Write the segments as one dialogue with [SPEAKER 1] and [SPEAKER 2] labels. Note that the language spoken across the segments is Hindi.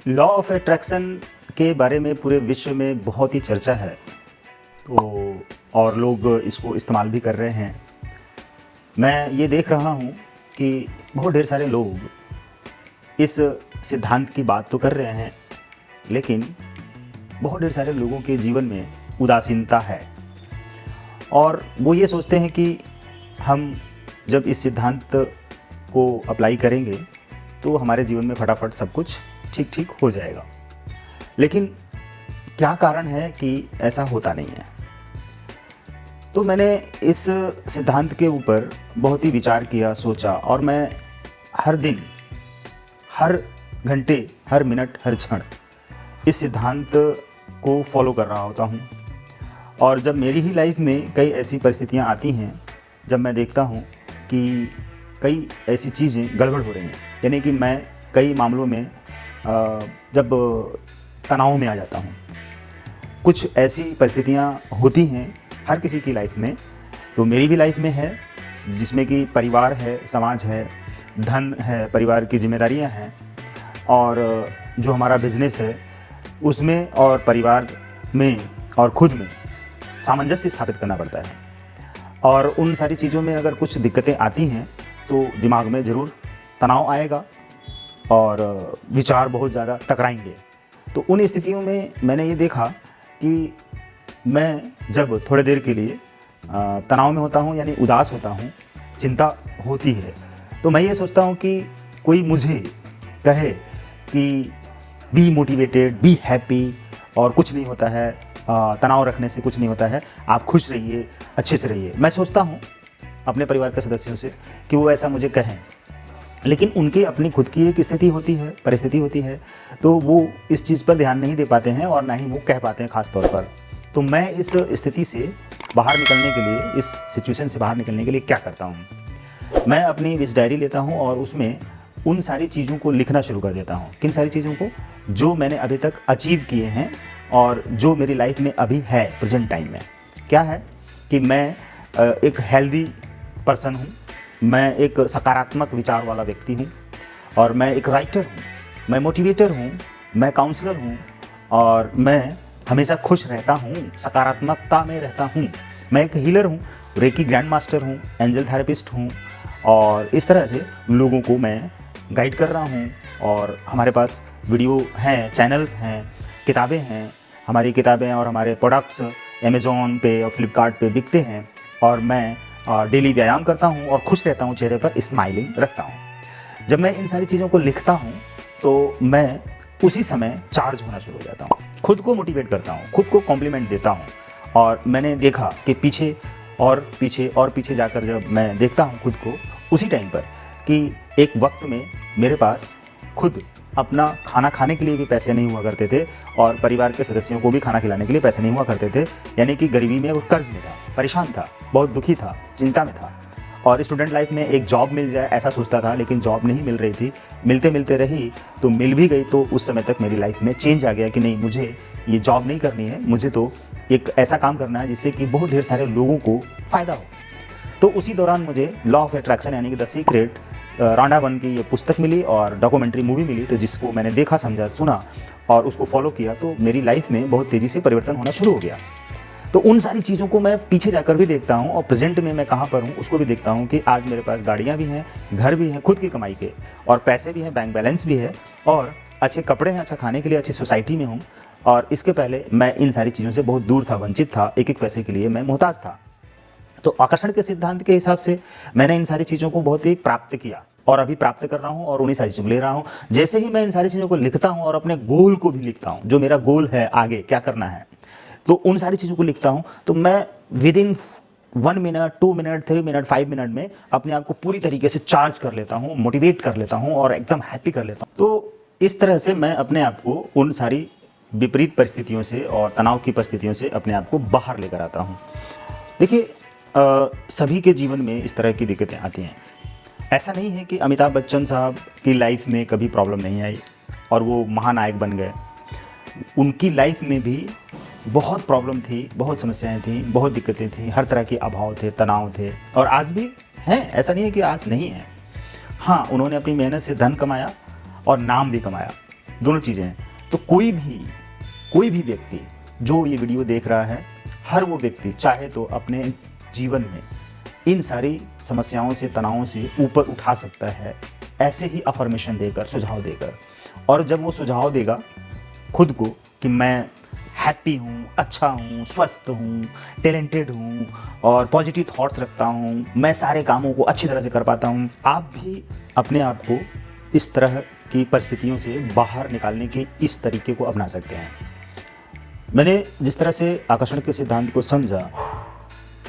[SPEAKER 1] लॉ ऑफ अट्रैक्शन के बारे में पूरे विश्व में बहुत ही चर्चा है, तो और लोग इसको इस्तेमाल भी कर रहे हैं। मैं ये देख रहा हूँ कि बहुत ढेर सारे लोग इस सिद्धांत की बात तो कर रहे हैं, लेकिन बहुत ढेर सारे लोगों के जीवन में उदासीनता है और वो ये सोचते हैं कि हम जब इस सिद्धांत को अप्लाई करेंगे तो हमारे जीवन में फटाफट सब कुछ ठीक ठीक हो जाएगा। लेकिन क्या कारण है कि ऐसा होता नहीं है? तो मैंने इस सिद्धांत के ऊपर बहुत ही विचार किया, सोचा, और मैं हर दिन, हर घंटे, हर मिनट, हर क्षण इस सिद्धांत को फॉलो कर रहा होता हूँ। और जब मेरी ही लाइफ में कई ऐसी परिस्थितियाँ आती हैं जब मैं देखता हूँ कि कई ऐसी चीज़ें गड़बड़ हो रही हैं, यानी कि मैं कई मामलों में जब तनाव में आ जाता हूँ, कुछ ऐसी परिस्थितियाँ होती हैं हर किसी की लाइफ में, तो मेरी भी लाइफ में है, जिसमें कि परिवार है, समाज है, धन है, परिवार की जिम्मेदारियाँ हैं, और जो हमारा बिजनेस है उसमें और परिवार में और खुद में सामंजस्य स्थापित करना पड़ता है। और उन सारी चीज़ों में अगर कुछ दिक्कतें आती हैं तो दिमाग में ज़रूर तनाव आएगा और विचार बहुत ज़्यादा टकराएंगे। तो उन स्थितियों में मैंने ये देखा कि मैं जब थोड़ी देर के लिए तनाव में होता हूँ, यानी उदास होता हूँ, चिंता होती है, तो मैं ये सोचता हूँ कि कोई मुझे कहे कि बी मोटिवेटेड, बी हैप्पी, और कुछ नहीं होता है, तनाव रखने से कुछ नहीं होता है, आप खुश रहिए, अच्छे से रहिए। मैं सोचता हूँ अपने परिवार के सदस्यों से कि वो ऐसा मुझे कहें, लेकिन उनकी अपनी खुद की एक स्थिति होती है, परिस्थिति होती है, तो वो इस चीज़ पर ध्यान नहीं दे पाते हैं और ना ही वो कह पाते हैं ख़ास तौर पर। तो मैं इस स्थिति से बाहर निकलने के लिए, इस सिचुएशन से बाहर निकलने के लिए क्या करता हूँ, मैं अपनी विश डायरी लेता हूँ और उसमें उन सारी चीज़ों को लिखना शुरू कर देता हूँ। किन सारी चीज़ों को? जो मैंने अभी तक अचीव किए हैं और जो मेरी लाइफ में अभी है प्रेजेंट टाइम में। क्या है कि मैं एक हेल्दी पर्सन हूँ, मैं एक सकारात्मक विचार वाला व्यक्ति हूँ, और मैं एक राइटर हूँ, मैं मोटिवेटर हूँ, मैं काउंसलर हूँ, और मैं हमेशा खुश रहता हूँ, सकारात्मकता में रहता हूँ। मैं एक हीलर हूँ, रेकी ग्रैंड मास्टर हूँ, एंजल थेरेपिस्ट हूँ, और इस तरह से लोगों को मैं गाइड कर रहा हूँ। और हमारे पास वीडियो हैं, चैनल्स हैं, किताबें हैं, हमारी किताबें और हमारे प्रोडक्ट्स अमेज़ॉन पे और फ्लिपकार्ट पे बिकते हैं, और मैं डेली व्यायाम करता हूँ और खुश रहता हूँ, चेहरे पर स्माइलिंग रखता हूँ। जब मैं इन सारी चीज़ों को लिखता हूँ तो मैं उसी समय चार्ज होना शुरू हो जाता हूँ, खुद को मोटिवेट करता हूँ, खुद को कॉम्प्लीमेंट देता हूँ। और मैंने देखा कि पीछे और पीछे और पीछे जाकर जब मैं देखता हूँ खुद को, उसी टाइम पर कि एक वक्त में मेरे पास खुद अपना खाना खाने के लिए भी पैसे नहीं हुआ करते थे और परिवार के सदस्यों को भी खाना खिलाने के लिए पैसे नहीं हुआ करते थे, यानी कि गरीबी में और कर्ज में था, परेशान था, बहुत दुखी था, चिंता में था। और स्टूडेंट लाइफ में एक जॉब मिल जाए ऐसा सोचता था, लेकिन जॉब नहीं मिल रही थी, मिलते मिलते रही तो मिल भी गई, तो उस समय तक मेरी लाइफ में चेंज आ गया कि नहीं, मुझे ये जॉब नहीं करनी है, मुझे तो एक ऐसा काम करना है जिससे कि बहुत ढेर सारे लोगों को फ़ायदा हो। तो उसी दौरान मुझे लॉ ऑफ अट्रैक्शन यानी कि द सीक्रेट रांडा वन की ये पुस्तक मिली और डॉक्यूमेंट्री मूवी मिली, तो जिसको मैंने देखा, समझा, सुना और उसको फॉलो किया, तो मेरी लाइफ में बहुत तेज़ी से परिवर्तन होना शुरू हो गया। तो उन सारी चीज़ों को मैं पीछे जाकर भी देखता हूँ और प्रेजेंट में मैं कहाँ पर हूँ उसको भी देखता हूँ कि आज मेरे पास गाड़ियाँ भी हैं, घर भी हैं खुद की कमाई के, और पैसे भी हैं, बैंक बैलेंस भी है, और अच्छे कपड़े हैं, अच्छा खाने के लिए अच्छी सोसाइटी में हूँ। और इसके पहले मैं इन सारी चीज़ों से बहुत दूर था, वंचित था, एक एक पैसे के लिए मैं मोहताज था। तो आकर्षण के सिद्धांत के हिसाब से मैंने इन सारी चीज़ों को बहुत ही प्राप्त किया और अभी प्राप्त कर रहा हूँ और उन्हीं सारी चीज़ों को ले रहा हूँ। जैसे ही मैं इन सारी चीज़ों को लिखता हूँ और अपने गोल को भी लिखता हूँ, जो मेरा गोल है आगे क्या करना है, तो उन सारी चीज़ों को लिखता हूँ, तो मैं with in 1 minute, 2 minute, 3 minute, 5 minute में अपने आप को पूरी तरीके से चार्ज कर लेता हूँ, मोटिवेट कर लेता हूँ और एकदम हैप्पी कर लेता हूँ। तो इस तरह से मैं अपने आप को उन सारी विपरीत परिस्थितियों से और तनाव की परिस्थितियों से अपने आप को बाहर लेकर आता हूँ। देखिए, सभी के जीवन में इस तरह की दिक्कतें आती हैं। ऐसा नहीं है कि अमिताभ बच्चन साहब की लाइफ में कभी प्रॉब्लम नहीं आई और वो महानायक बन गए। उनकी लाइफ में भी बहुत प्रॉब्लम थी, बहुत समस्याएं थी, बहुत दिक्कतें थी, हर तरह के अभाव थे, तनाव थे, और आज भी हैं, ऐसा नहीं है कि आज नहीं है। हाँ, उन्होंने अपनी मेहनत से धन कमाया और नाम भी कमाया, दोनों चीज़ें हैं। तो कोई भी व्यक्ति जो ये वीडियो देख रहा है, हर वो व्यक्ति चाहे तो अपने जीवन में इन सारी समस्याओं से, तनावों से ऊपर उठा सकता है, ऐसे ही अफर्मेशन देकर, सुझाव देकर। और जब वो सुझाव देगा खुद को कि मैं हैप्पी हूँ, अच्छा हूँ, स्वस्थ हूँ, टैलेंटेड हूँ और पॉजिटिव थॉट्स रखता हूँ, मैं सारे कामों को अच्छी तरह से कर पाता हूँ, आप भी अपने आप को इस तरह की परिस्थितियों से बाहर निकालने के इस तरीके को अपना सकते हैं। मैंने जिस तरह से आकर्षण के सिद्धांत को समझा,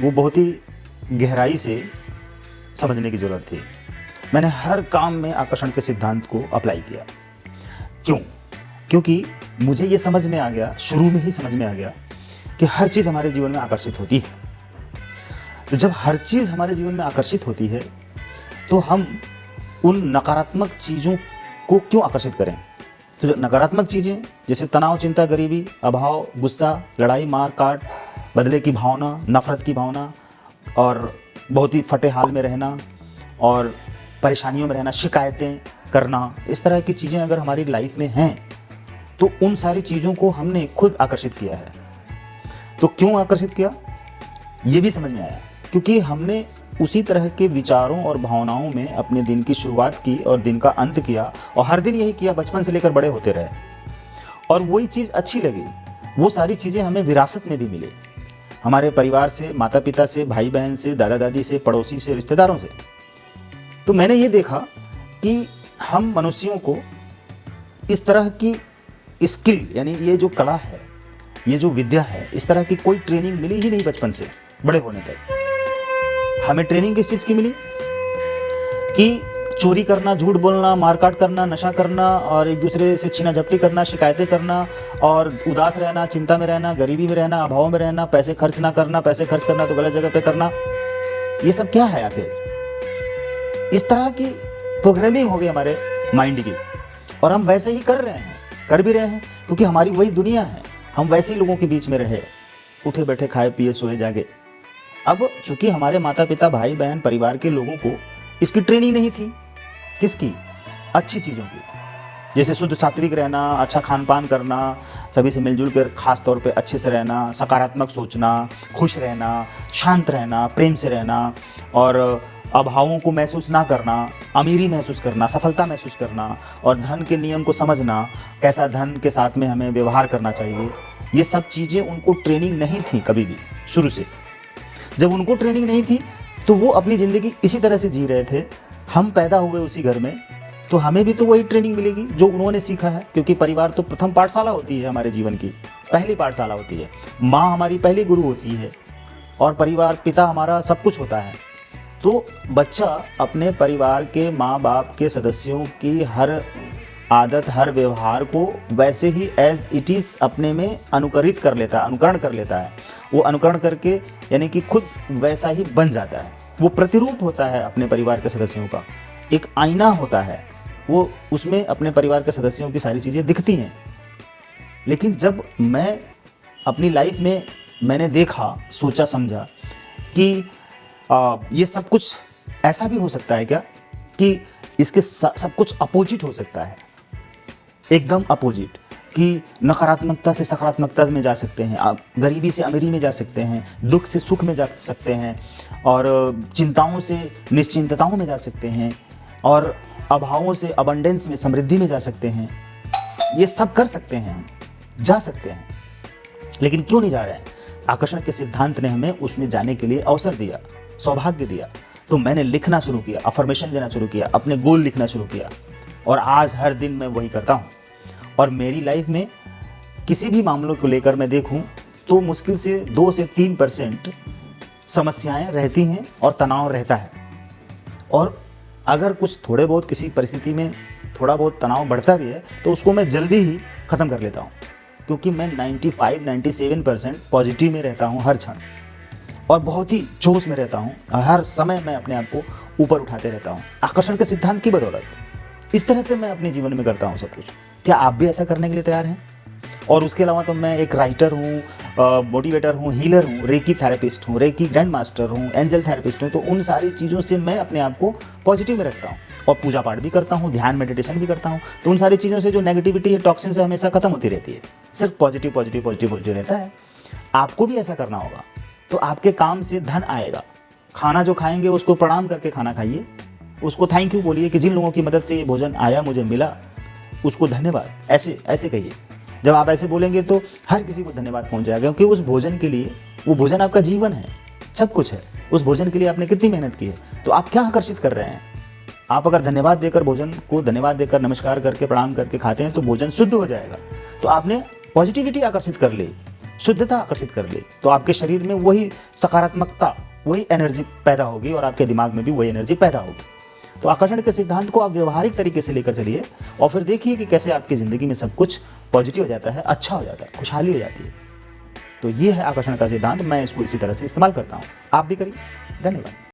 [SPEAKER 1] वो बहुत ही गहराई से समझने की ज़रूरत थी। मैंने हर काम में आकर्षण के सिद्धांत को अप्लाई किया। क्यों? क्योंकि मुझे ये समझ में आ गया, शुरू में ही समझ में आ गया कि हर चीज़ हमारे जीवन में आकर्षित होती है। तो जब हर चीज़ हमारे जीवन में आकर्षित होती है तो हम उन नकारात्मक चीज़ों को क्यों आकर्षित करें? तो जो नकारात्मक चीज़ें जैसे तनाव, चिंता, गरीबी, अभाव, गुस्सा, लड़ाई, मार काट, बदले की भावना, नफ़रत की भावना और बहुत ही फटे हाल में रहना और परेशानियों में रहना, शिकायतें करना, इस तरह की चीज़ें अगर हमारी लाइफ में हैं तो उन सारी चीज़ों को हमने खुद आकर्षित किया है। तो क्यों आकर्षित किया ये भी समझ में आया, क्योंकि हमने उसी तरह के विचारों और भावनाओं में अपने दिन की शुरुआत की और दिन का अंत किया और हर दिन यही किया, बचपन से लेकर बड़े होते रहे और वही चीज़ अच्छी लगी। वो सारी चीज़ें हमें विरासत में भी मिली, हमारे परिवार से, माता पिता से, भाई बहन से, दादा दादी से, पड़ोसी से, रिश्तेदारों से। तो मैंने ये देखा कि हम मनुष्यों को इस तरह की स्किल, यानी ये जो कला है, ये जो विद्या है, इस तरह की कोई ट्रेनिंग मिली ही नहीं बचपन से बड़े होने तक। हमें ट्रेनिंग किस चीज़ की मिली कि चोरी करना, झूठ बोलना, मारकाट करना, नशा करना और एक दूसरे से छीना झपटी करना, शिकायतें करना और उदास रहना, चिंता में रहना, गरीबी में रहना, अभाव में रहना, पैसे खर्च ना करना, पैसे खर्च करना तो गलत जगह पे करना। ये सब क्या है आखिर? इस तरह की प्रोग्रामिंग हो गई हमारे माइंड की और हम वैसे ही कर रहे हैं, कर भी रहे हैं, क्योंकि हमारी वही दुनिया है। हम वैसे ही लोगों के बीच में रहे, उठे बैठे, खाए पिए, सोए जागे। अब चूंकि हमारे माता पिता, भाई बहन, परिवार के लोगों को इसकी ट्रेनिंग नहीं थी। किसकी? अच्छी चीज़ों की, जैसे शुद्ध सात्विक रहना, अच्छा खान पान करना, सभी से मिलजुल कर खास तौर पे अच्छे से रहना, सकारात्मक सोचना, खुश रहना, शांत रहना, प्रेम से रहना और अभावों को महसूस ना करना, अमीरी महसूस करना, सफलता महसूस करना और धन के नियम को समझना, कैसा धन के साथ में हमें व्यवहार करना चाहिए। ये सब चीज़ें उनको ट्रेनिंग नहीं थी कभी भी शुरू से। जब उनको ट्रेनिंग नहीं थी तो वो अपनी ज़िंदगी इसी तरह से जी रहे थे। हम पैदा हुए उसी घर में, तो हमें भी तो वही ट्रेनिंग मिलेगी जो उन्होंने सीखा है, क्योंकि परिवार तो प्रथम पाठशाला होती है, हमारे जीवन की पहली पाठशाला होती है। माँ हमारी पहली गुरु होती है और परिवार, पिता हमारा सब कुछ होता है। तो बच्चा अपने परिवार के माँ बाप के सदस्यों की हर आदत, हर व्यवहार को वैसे ही एज इट इज़ अपने में अनुकरण कर लेता है। वो अनुकरण करके यानी कि खुद वैसा ही बन जाता है। वो प्रतिरूप होता है अपने परिवार के सदस्यों का, एक आईना होता है, वो उसमें अपने परिवार के सदस्यों की सारी चीज़ें दिखती हैं। लेकिन जब मैं अपनी लाइफ में मैंने देखा, सोचा, समझा कि ये सब कुछ ऐसा भी हो सकता है क्या कि इसके सब कुछ अपोजिट हो सकता है, एकदम अपोजिट, कि नकारात्मकता से सकारात्मकता में जा सकते हैं, आप गरीबी से अमीरी में जा सकते हैं, दुख से सुख में जा सकते हैं और चिंताओं से निश्चिंतताओं में जा सकते हैं और अभावों से अबंडेंस में, समृद्धि में जा सकते हैं। ये सब कर सकते हैं, हम जा सकते हैं, लेकिन क्यों नहीं जा रहे हैं? आकर्षण के सिद्धांत ने हमें उसमें जाने के लिए अवसर दिया, सौभाग्य दिया। तो मैंने लिखना शुरू किया, अफर्मेशन देना शुरू किया, अपने गोल लिखना शुरू किया और आज हर दिन मैं वही करता हूँ। और मेरी लाइफ में किसी भी मामलों को लेकर मैं देखूं तो मुश्किल से 2 से 3% समस्याएं रहती हैं और तनाव रहता है। और अगर कुछ थोड़े बहुत किसी परिस्थिति में थोड़ा बहुत तनाव बढ़ता भी है तो उसको मैं जल्दी ही ख़त्म कर लेता हूँ, क्योंकि मैं 95-97% पॉजिटिव में रहता हूँ हर क्षण और बहुत ही जोश में रहता हूँ। हर समय मैं अपने आप को ऊपर उठाते रहता हूँ आकर्षण के सिद्धांत की बदौलत। इस तरह से मैं अपने जीवन में करता हूँ सब कुछ। क्या आप भी ऐसा करने के लिए तैयार हैं? और उसके अलावा तो मैं एक राइटर हूँ, मोटिवेटर हूँ, हीलर हूँ, रेकी थेरेपिस्ट हूँ, रेकी ग्रैंड मास्टर हूँ, एंजल थेरेपिस्ट हूँ, तो उन सारी चीज़ों से मैं अपने आप को पॉजिटिव में रखता हूँ और पूजा पाठ भी करता हूँ, ध्यान मेडिटेशन भी करता हूँ। तो उन सारी चीज़ों से जो नेगेटिविटी है, टॉक्सिन से हमेशा खत्म होती रहती है, सिर्फ पॉजिटिव पॉजिटिव पॉजिटिव पॉजिटिव रहता है। आपको भी ऐसा करना होगा, तो आपके काम से धन आएगा। खाना जो खाएंगे उसको प्रणाम करके खाना खाइए, उसको थैंक यू बोलिए कि जिन लोगों की मदद से ये भोजन आया, मुझे मिला, उसको धन्यवाद, ऐसे ऐसे कहिए। जब आप ऐसे बोलेंगे तो हर किसी को धन्यवाद पहुंच जाएगा, क्योंकि उस भोजन के लिए, वो भोजन आपका जीवन है, सब कुछ है। उस भोजन के लिए आपने कितनी मेहनत की है, तो आप क्या आकर्षित कर रहे हैं। आप अगर धन्यवाद देकर, भोजन को धन्यवाद देकर, नमस्कार करके, प्रणाम करके खाते हैं तो भोजन शुद्ध हो जाएगा। तो आपने पॉजिटिविटी आकर्षित कर ली, शुद्धता आकर्षित कर ली, तो आपके शरीर में वही सकारात्मकता, वही एनर्जी पैदा होगी और आपके दिमाग में भी वही एनर्जी पैदा होगी। तो आकर्षण के सिद्धांत को आप व्यवहारिक तरीके से लेकर चलिए और फिर देखिए कि कैसे आपकी ज़िंदगी में सब कुछ पॉजिटिव हो जाता है, अच्छा हो जाता है, खुशहाली हो जाती है। तो ये है आकर्षण का सिद्धांत। मैं इसको इसी तरह से इस्तेमाल करता हूँ, आप भी करिए। धन्यवाद।